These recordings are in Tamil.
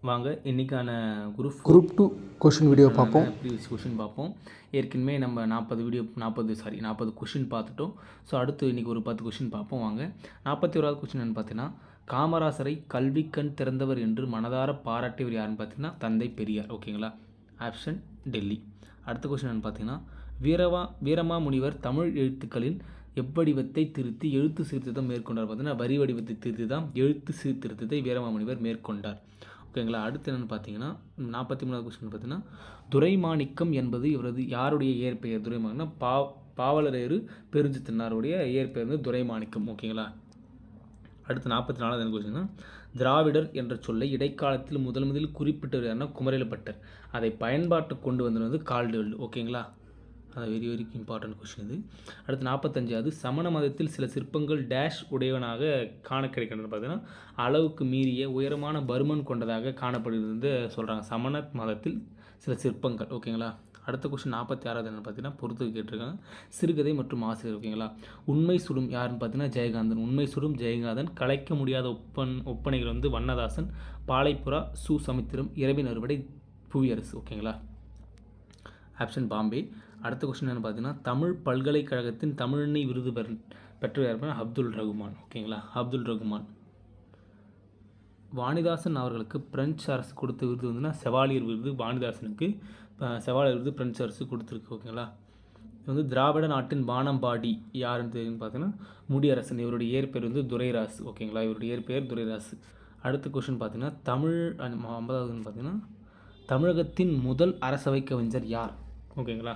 வாங்க இன்றைக்கான குரூப் 2 கொஷின் வீடியோ பார்ப்போம். ப்ரீவியஸ் கொஷின் பார்ப்போம். ஏற்கனவே நம்ம 40 கொஷின் பார்த்துட்டோம். ஸோ அடுத்து இன்றைக்கி ஒரு 10 கொஷின் பார்ப்போம். வாங்க 41வது கொஷின் என்னென்னு பார்த்தீங்கன்னா, காமராசரை கல்வி கண் திறந்தவர் என்று மனதார பாராட்டியவர் யாருன்னு பார்த்தீங்கன்னா தந்தை பெரியார். ஓகேங்களா? ஆப்ஷன் டெல்லி. அடுத்த கொஷின் என்னென்னு பார்த்தீங்கன்னா, வீரமாமுனிவர் தமிழ் எழுத்துக்களின் எவ்வடிவத்தை திருத்தி எழுத்து சீர்திருத்தம் மேற்கொண்டார். பார்த்தீங்கன்னா வரி வடிவத்தை திருத்தி தான் எழுத்து சீர்திருத்தத்தை வீரமாமுனிவர் மேற்கொண்டார். ஓகேங்களா? அடுத்து என்னென்னு பார்த்தீங்கன்னா 43வது கொஸ்டின் பார்த்தீங்கன்னா, துரைமாணிக்கம் என்பது இவரது யாருடைய இயற்பெயர்? துரைமாணிக்கம்னா பாவலரேறு பெருஞ்சித்திரனாருடைய இயற்பெயர் வந்து துரைமாணிக்கம். ஓகேங்களா? அடுத்து 44வது கொஸ்டின்னா, திராவிடர் என்ற சொல்லை இடைக்காலத்தில் முதலில் குறிப்பிட்டவர் யாருன்னா குமரேலப்பட்டர். அதை பயன்பாட்டுக்கு கொண்டு வந்தது வந்து கால்டுவெல். ஓகேங்களா? அது வெரி இம்பார்ட்டன்ட் கொஷின் இது. அடுத்து 45வது, சமண மதத்தில் சில சிற்பங்கள் டேஷ் உடையவனாக காண கிடைக்கின்றது. பார்த்தீங்கன்னா அளவுக்கு மீறிய உயரமான பருமன் கொண்டதாக காணப்படுகிறது சொல்கிறாங்க. சமண மதத்தில் சில சிற்பங்கள். ஓகேங்களா? அடுத்த கொஸ்டின் 46வது என்ன பார்த்தீங்கன்னா பொறுத்து கேட்டிருக்காங்க. சிறுகதை மற்றும் ஆசிரியர். ஓகேங்களா? உண்மை சுடும் யாருன்னு பார்த்தீங்கன்னா ஜெயகாந்தன். உண்மை சுடும் ஜெயகாந்தன். கலைக்க முடியாத ஒப்பனைகள் வந்து வண்ணதாசன், பாலைப்புறா, சமுத்திரம், இரவின் அறுவடை, புவியரசு. ஓகேங்களா? ஆப்ஷன் பாம்பே. அடுத்த கொஸ்டின் என்ன பார்த்தீங்கன்னா, தமிழ் பல்கலைக்கழகத்தின் தமிழெண்ணை விருது பெற்ற யாருன்னா அப்துல் ரகுமான். ஓகேங்களா? அப்துல் ரகுமான். வாணிதாசன் அவர்களுக்கு பிரெஞ்சு அரசு கொடுத்த விருது வந்துன்னா செவாலியர் விருது. வாணிதாசனுக்கு செவாலியர் விருது பிரெஞ்சு அரசு கொடுத்துருக்கு. ஓகேங்களா? இது வந்து திராவிட நாட்டின் வானம்பாடி யாருன்னு தெரியுன்னு பார்த்தீங்கன்னா முடியரசன். இவருடைய இயற்பெயர் வந்து துரைராசு. ஓகேங்களா? இவருடைய இயற்பெயர் துரைராசு. அடுத்த கொஸ்டின் பார்த்தீங்கன்னா, 50வது பார்த்தீங்கன்னா, தமிழகத்தின் முதல் அரசவை கவிஞர் யார்? ஓகேங்களா?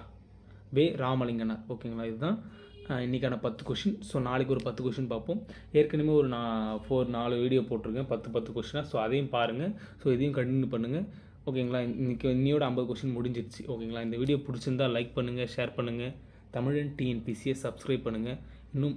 ராமலிங்கனார். ஓகேங்களா? இதுதான் இன்றைக்கான 10 கொஷின். ஸோ நாளைக்கு ஒரு 10 கொஷின் பார்ப்போம். ஏற்கனவே ஒரு 4 வீடியோ போட்டிருக்கேன் 10 கொஷினாக. ஸோ அதையும் பாருங்கள். ஸோ இதையும் கண்டினியூ பண்ணுங்கள். ஓகேங்களா? இன்னையோட 50 கொஷின் முடிஞ்சிருச்சு. ஓகேங்களா? இந்த வீடியோ பிடிச்சிருந்தால் லைக் பண்ணுங்கள், ஷேர் பண்ணுங்கள். தமிழன் டிஎன்பிசியை சப்ஸ்கிரைப் பண்ணுங்கள். இன்னும்